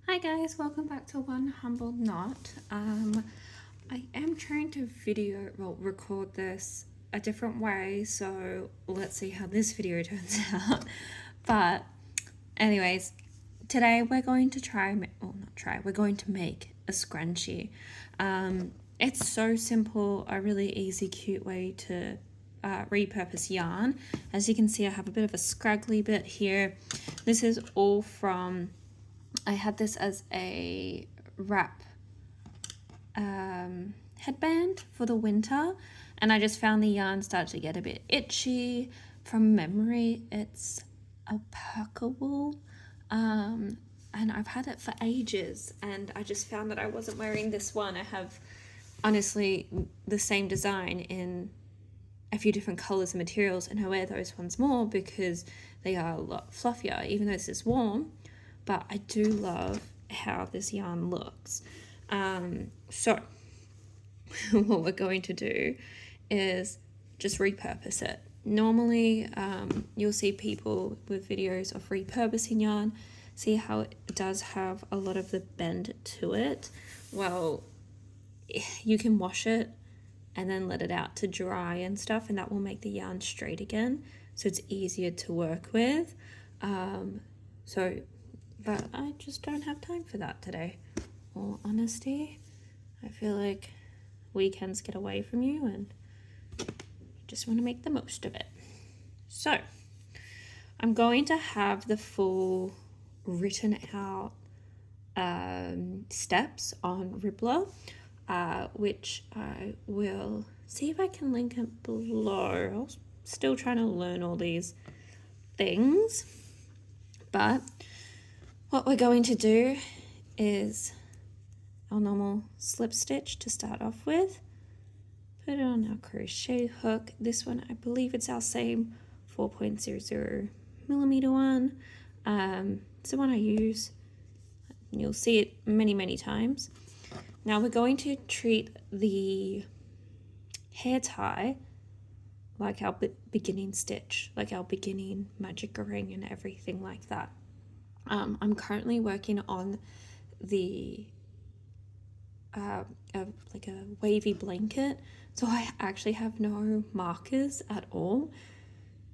Hi guys, welcome back to One Humble Knot. I am trying to record this a different way, so let's see how this video turns out. But anyways, today we're going to we're going to make a scrunchie. It's so simple, a really easy, cute way to repurpose yarn. As you can see, I have a bit of a scraggly bit here. This is all from, I had this as a wrap headband for the winter, and I just found the yarn started to get a bit itchy. From memory, it's alpaca wool, and I've had it for ages, and I just found that I wasn't wearing this one. I have honestly the same design in a few different colors and materials, and I wear those ones more because they are a lot fluffier, even though this is warm. But I do love how this yarn looks. So what we're going to do is just repurpose it. Normally, you'll see people with videos of repurposing yarn, see how it does have a lot of the bend to it. Well, you can wash it and then let it out to dry and stuff, and that will make the yarn straight again, so it's easier to work with. But I just don't have time for that today. All honesty, I feel like weekends get away from you and you just want to make the most of it. So I'm going to have the full written out steps on Ribbler, which I will see if I can link it below. I'm still trying to learn all these things, but what we're going to do is our normal slip stitch to start off with. Put it on our crochet hook. This one, I believe it's our same 4.00 millimeter one. It's the one I use. You'll see it many times. Now we're going to treat the hair tie like our beginning stitch, like our beginning magic ring and everything like that. I'm currently working on the like a wavy blanket, so I actually have no markers at all,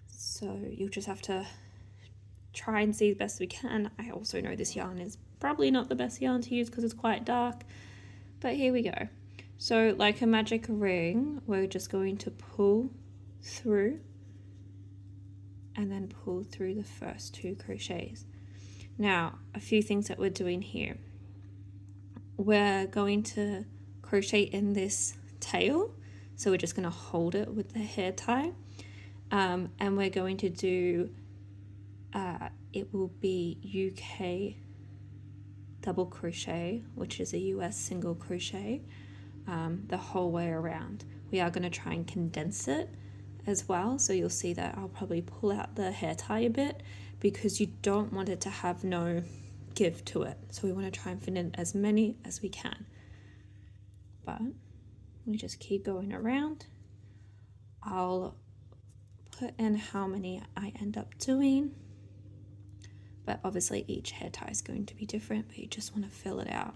so you'll just have to try and see the best we can. I also know this yarn is probably not the best yarn to use because it's quite dark, but here we go. So like a magic ring, we're just going to pull through and then pull through the first 2 crochets. Now, a few things that we're doing here. We're going to crochet in this tail, so we're just going to hold it with the hair tie, and we're going to do, it will be UK double crochet, which is a US single crochet, the whole way around. We are going to try and condense it as well, so you'll see that I'll probably pull out the hair tie a bit, because you don't want it to have no give to it. So we want to try and fit in as many as we can. But we just keep going around. I'll put in how many I end up doing. But obviously each hair tie is going to be different, but you just want to fill it out.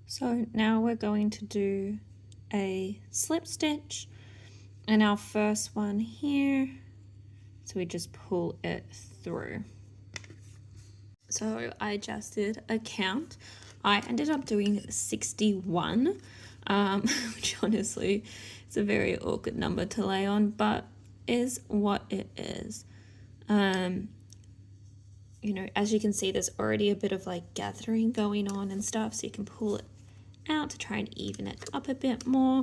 So now we're going to do a slip stitch, and our first one here, so we just pull it through. So I just did a count. I ended up doing 61, which honestly is a very awkward number to lay on, but is what it is. You know, as you can see, there's already a bit of like gathering going on and stuff, so you can pull it out to try and even it up a bit more.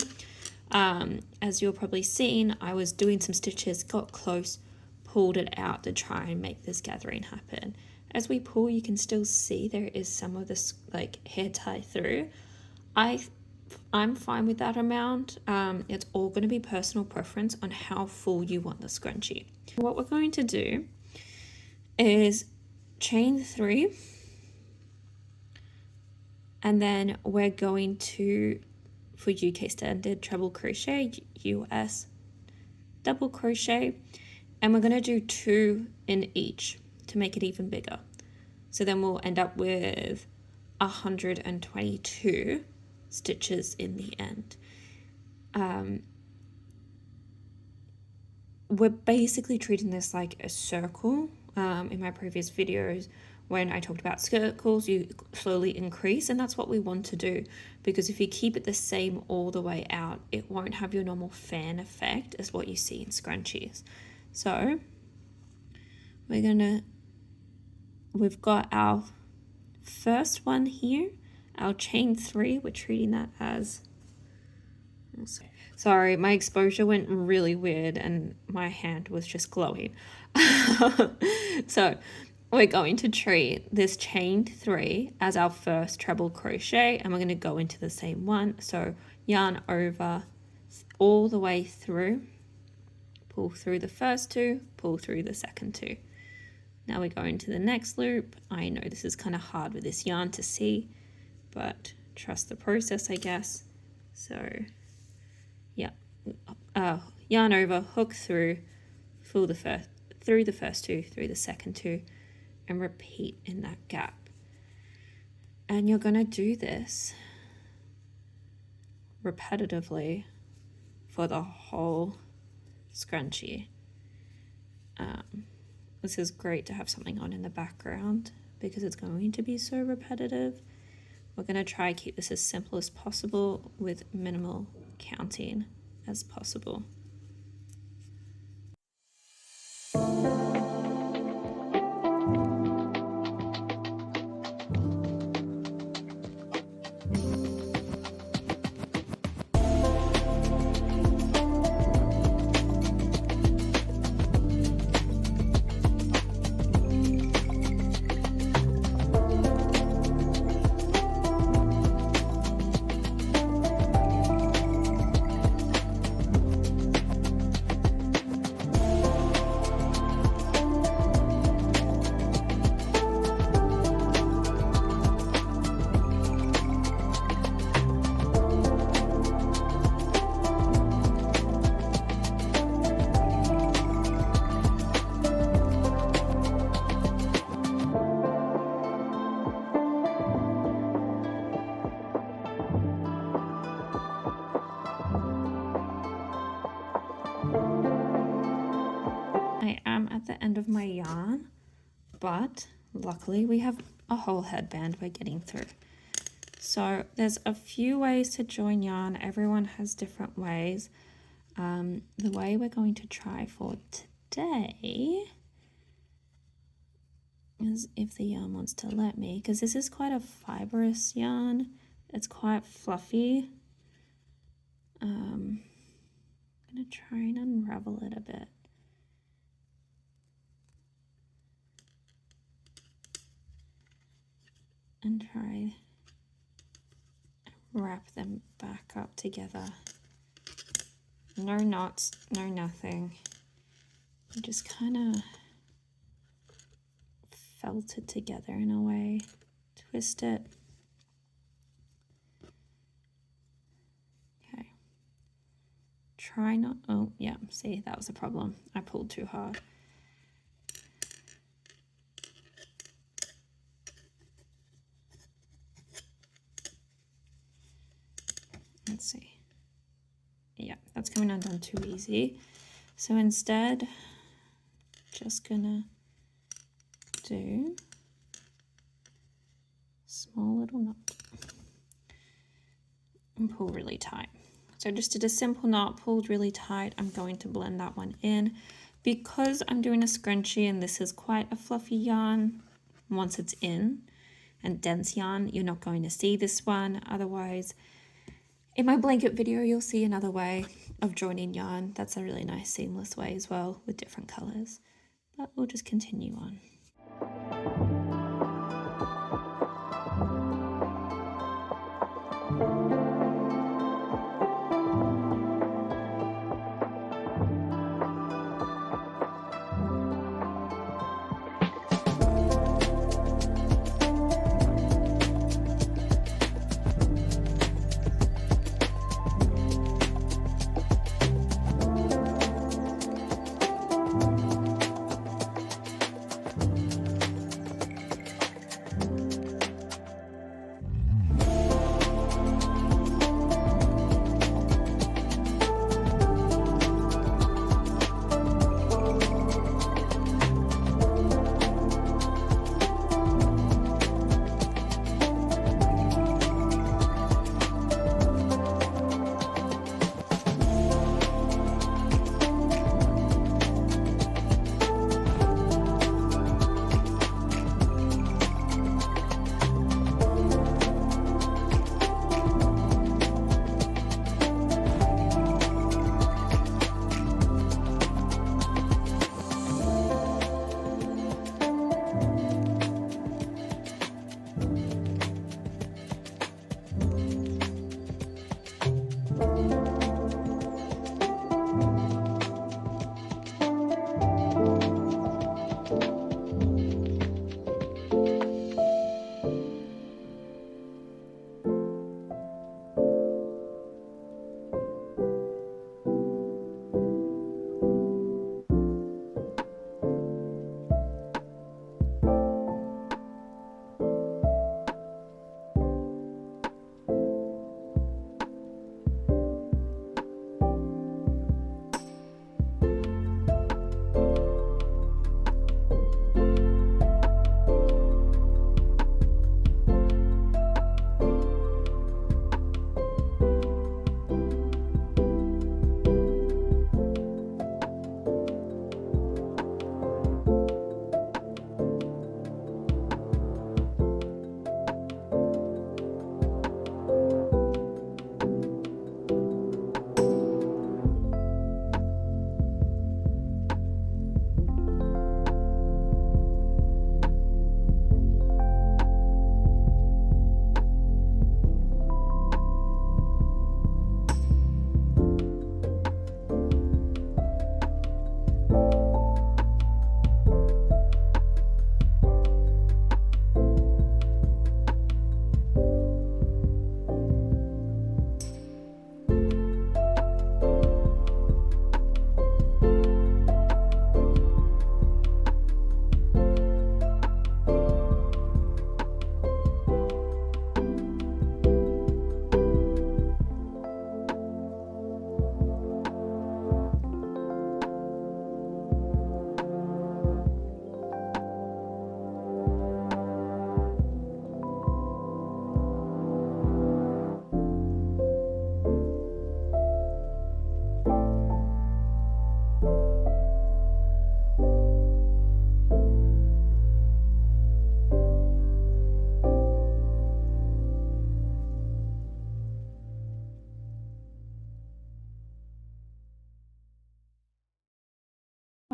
As you're probably seen, I was doing some stitches, got close, pulled it out to try and make this gathering happen. As we pull, you can still see there is some of this like hair tie through. I'm fine with that amount. It's all going to be personal preference on how full you want the scrunchie. What we're going to do is chain 3, and then we're going to, for UK standard, treble crochet, US double crochet, and we're going to do 2 in each to make it even bigger. So then we'll end up with 122 stitches in the end. We're basically treating this like a circle. In my previous videos, when I talked about circles, you slowly increase, and that's what we want to do, because if you keep it the same all the way out, it won't have your normal fan effect as what you see in scrunchies. So we've got our first one here, our chain 3, we're treating that as, sorry, my exposure went really weird and my hand was just glowing. So we're going to treat this chain 3 as our first treble crochet, and we're going to go into the same one. So yarn over all the way through, pull through the first 2, pull through the second 2. Now we go into the next loop. I know this is kind of hard with this yarn to see, but trust the process, I guess. So yeah, yarn over, hook through, through the first 2, through the second 2, and repeat in that gap. And you're going to do this repetitively for the whole scrunchie. This is great to have something on in the background because it's going to be so repetitive. We're going to try to keep this as simple as possible with minimal counting as possible. I am at the end of my yarn, but luckily we have a whole headband we're getting through. So there's a few ways to join yarn. Everyone has different ways. The way we're going to try for today is, if the yarn wants to let me, because this is quite a fibrous yarn. It's quite fluffy. I'm going to try and unravel it a bit. And try wrap them back up together. No knots, no nothing. Just kind of felt it together in a way. Twist it. Okay. Try not, oh yeah, see, that was a problem. I pulled too hard. Yeah, that's coming undone too easy. So instead, just gonna do small little knot and pull really tight. So I just did a simple knot, pulled really tight. I'm going to blend that one in. Because I'm doing a scrunchie and this is quite a fluffy yarn, once it's in and dense yarn, you're not going to see this one. Otherwise, in my blanket video, you'll see another way of joining yarn. That's a really nice seamless way as well with different colors. But we'll just continue on.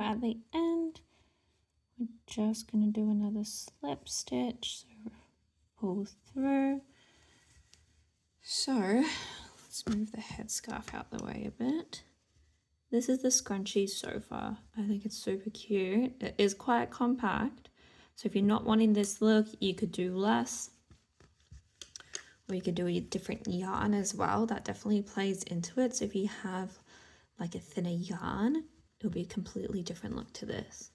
At the end, we're just going to do another slip stitch, so pull through. So let's move the headscarf out the way a bit. This is the scrunchie so far. I think it's super cute. It is quite compact, so if you're not wanting this look, you could do less, or you could do a different yarn as well. That definitely plays into it. So if you have like a thinner yarn, it'll be a completely different look to this.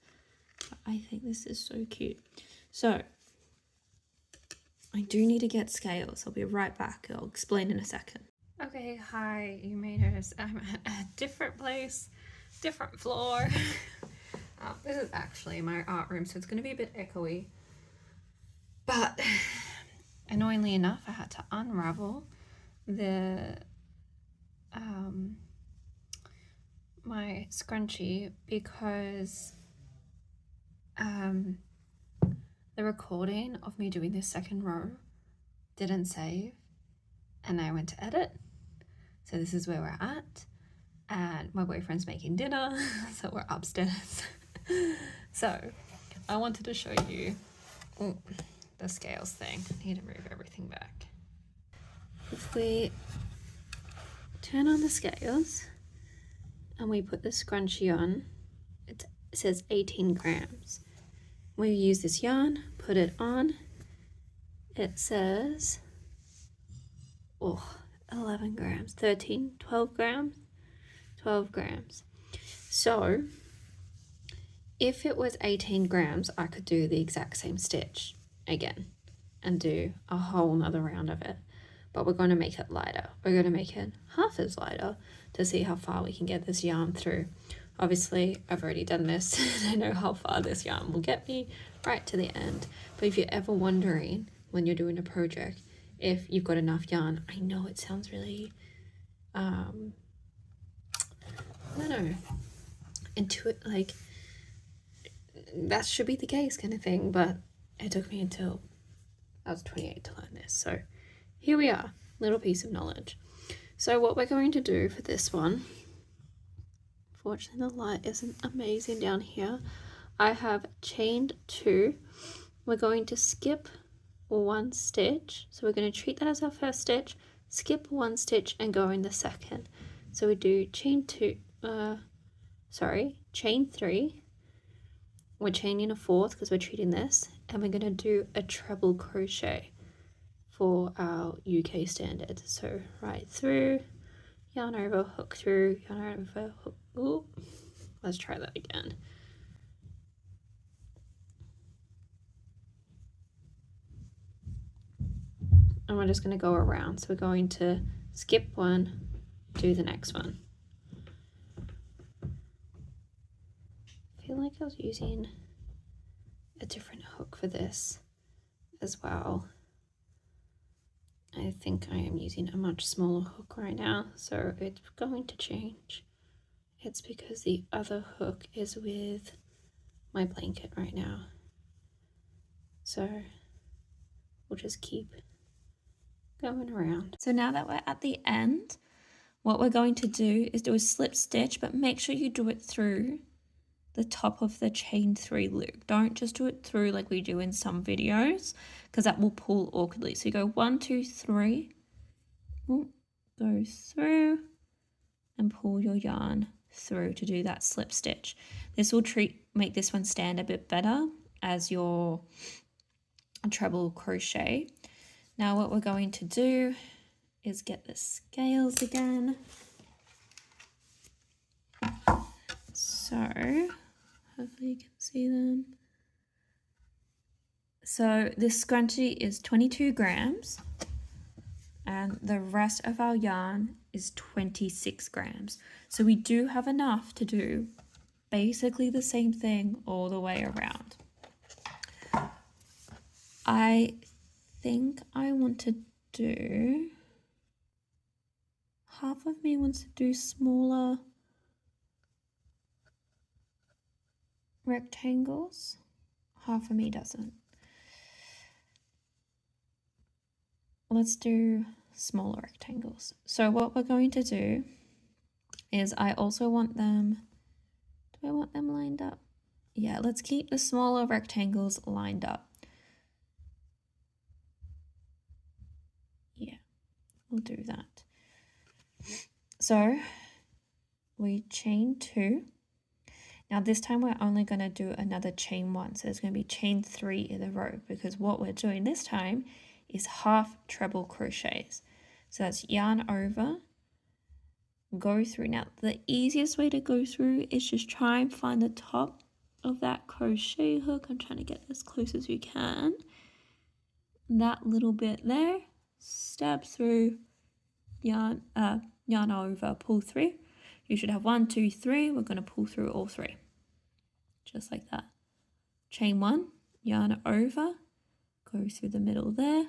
But I think this is so cute. So I do need to get scales. I'll be right back. I'll explain in a second. Okay, hi, you may notice I'm at a different place, different floor. This is actually my art room, so it's going to be a bit echoey. But annoyingly enough, I had to unravel the my scrunchie because the recording of me doing this second row didn't save, and I went to edit. So this is where we're at, and my boyfriend's making dinner, so we're upstairs. So I wanted to show you the scales thing. I need to move everything back. If we turn on the scales and we put the scrunchie on, it says 18 grams. We use this yarn, put it on, it says 11 grams, 13, 12 grams, 12 grams. So if it was 18 grams, I could do the exact same stitch again and do a whole nother round of it. But we're going to make it lighter. We're going to make it half as lighter to see how far we can get this yarn through. Obviously, I've already done this. I know how far this yarn will get me right to the end. But if you're ever wondering when you're doing a project if you've got enough yarn, I know it sounds really, I don't know, like that should be the case kind of thing. But it took me until I was 28 to learn this. So here we are, little piece of knowledge. So what we're going to do for this one, fortunately the light isn't amazing down here. I have chained 2. We're going to skip 1 stitch. So we're going to treat that as our first stitch, skip 1 stitch and go in the second. So we do chain 3. We're chaining a 4th because we're treating this, and we're going to do a treble crochet for our UK standard. So right through, yarn over, hook through, yarn over, hook. Ooh, let's try that again. And we're just going to go around. So we're going to skip 1, do the next one. I feel like I was using a different hook for this as well. I think I am using a much smaller hook right now, so it's going to change. It's because the other hook is with my blanket right now. So we'll just keep going around. So now that we're at the end, what we're going to do is do a slip stitch, but make sure you do it through the top of the chain 3 loop. Don't just do it through like we do in some videos, because that will pull awkwardly. So you go 1, 2, 3, go through and pull your yarn through to do that slip stitch. This will make this one stand a bit better as your treble crochet. Now what we're going to do is get the scales again. So hopefully you can see them. So this scrunchie is 22 grams and the rest of our yarn is 26 grams. So we do have enough to do basically the same thing all the way around. I think I want to do, half of me wants to do smaller rectangles, half of me doesn't. Let's do smaller rectangles. So what we're going to do is I also want them, do I want them lined up? Yeah, let's keep the smaller rectangles lined up. Yeah, we'll do that. So we chain 2. Now this time we're only going to do another chain 1. So there's going to be chain 3 in a row, because what we're doing this time is half treble crochets. So that's yarn over, go through. Now the easiest way to go through is just try and find the top of that crochet hook. I'm trying to get as close as you can. That little bit there, stab through, yarn over, pull through. You should have 1, 2, 3. We're going to pull through all 3, just like that. Chain 1, yarn over, go through the middle there,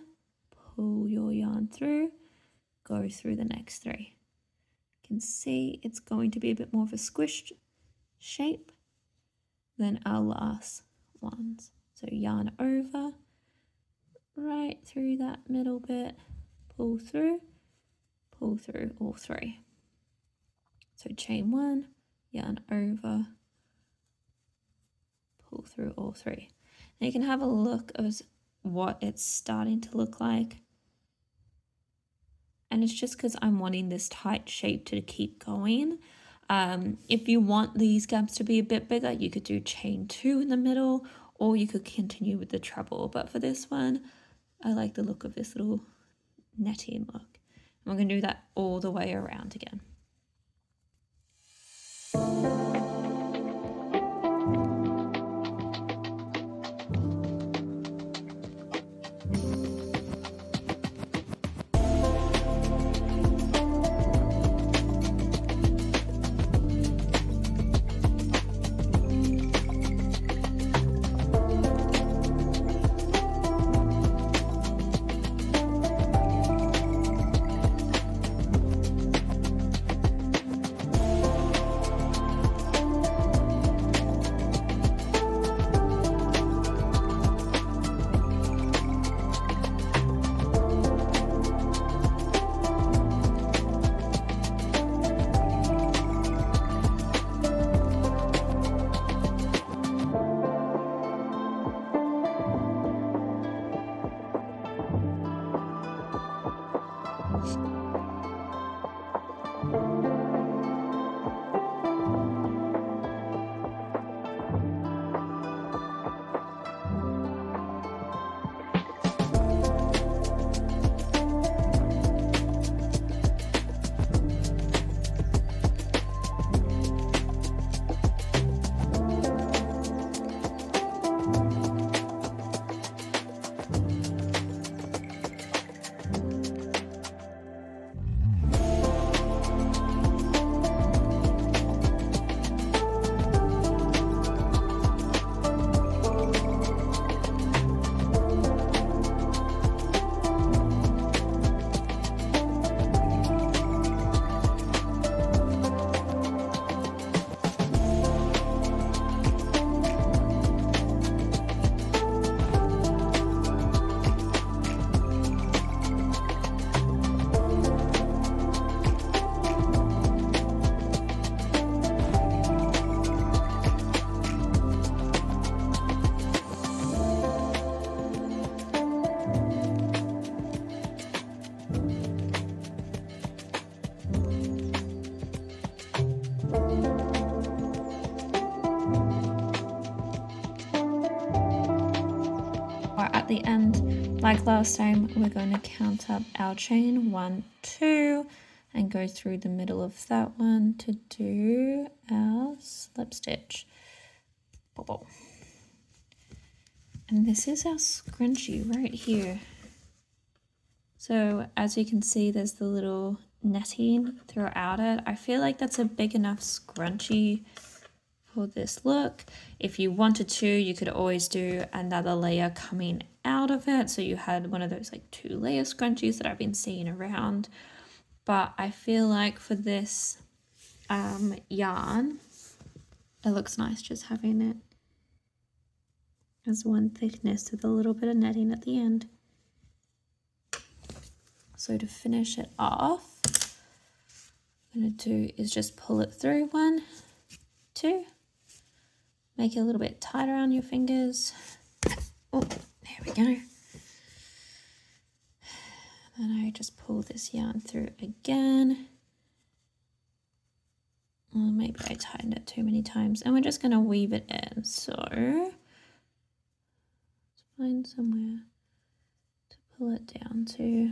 pull your yarn through, go through the next 3. You can see it's going to be a bit more of a squished shape than our last ones. So yarn over, right through that middle bit, pull through all 3. So chain 1, yarn over, pull through all 3. Now you can have a look at what it's starting to look like. And it's just because I'm wanting this tight shape to keep going. If you want these gaps to be a bit bigger, you could do chain 2 in the middle, or you could continue with the treble. But for this one, I like the look of this little netting look. And we're going to do that all the way around again. At the end, like last time, we're going to count up our chain 1, 2 and go through the middle of that one to do our slip stitch. And this is our scrunchie right here. So as you can see, there's the little netting throughout it. I feel like that's a big enough scrunchie for this look. If you wanted to, you could always do another layer coming out of it, so you had one of those like 2-layer scrunchies that I've been seeing around. But I feel like for this yarn, it looks nice just having it as one thickness with a little bit of netting at the end. So to finish it off, what I'm going to do is just pull it through 1, 2, make it a little bit tighter on your fingers. Oh, there we go. Then I just pull this yarn through again. Well, maybe I tightened it too many times, and we're just going to weave it in. So let's find somewhere to pull it down to.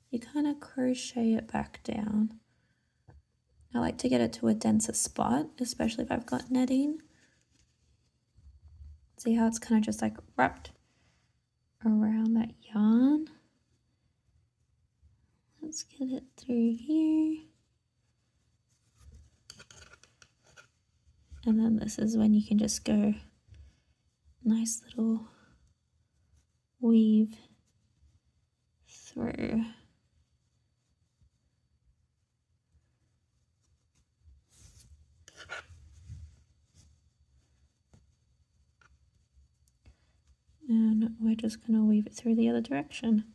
You kind of crochet it back down. I like to get it to a denser spot, especially if I've got netting. See how it's kind of just like wrapped around that yarn? Let's get it through here. And then this is when you can just go nice little weave through. And we're just going to weave it through the other direction.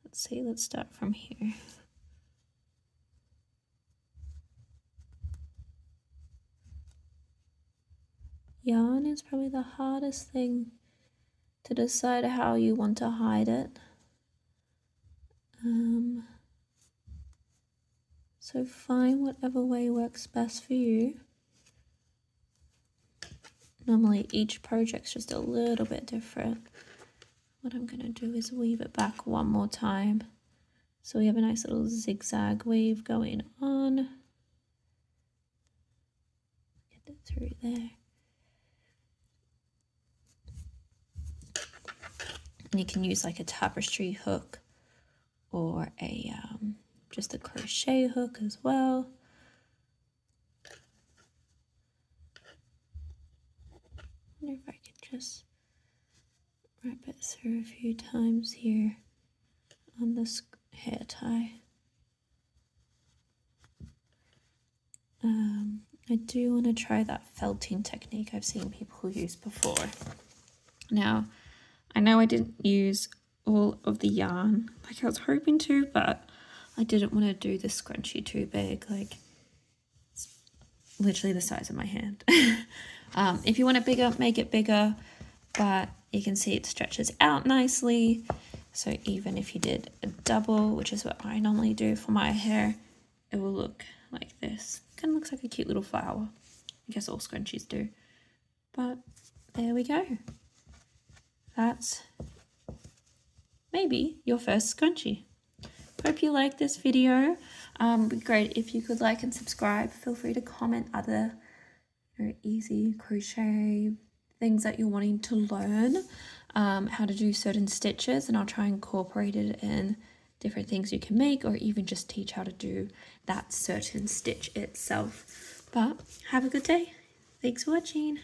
Let's see, let's start from here. Yarn is probably the hardest thing to decide how you want to hide it. So find whatever way works best for you. Normally each project's just a little bit different. What I'm going to do is weave it back one more time. So we have a nice little zigzag weave going on. Get it through there. And you can use like a tapestry hook or a just a crochet hook as well. I wonder if I can just wrap it through a few times here on this hair tie. I do want to try that felting technique I've seen people use before. Now, I know I didn't use all of the yarn like I was hoping to, but I didn't want to do the scrunchie too big. Like, it's literally the size of my hand. If you want it bigger, make it bigger, but you can see it stretches out nicely. So even if you did a double, which is what I normally do for my hair, it will look like this. Kind of looks like a cute little flower. I guess all scrunchies do. But there we go. That's maybe your first scrunchie. Hope you liked this video. It'd be great if you could like and subscribe. Feel free to comment other easy crochet things that you're wanting to learn, how to do certain stitches, and I'll try and incorporate it in different things you can make, or even just teach how to do that certain stitch itself. But have a good day. Thanks for watching.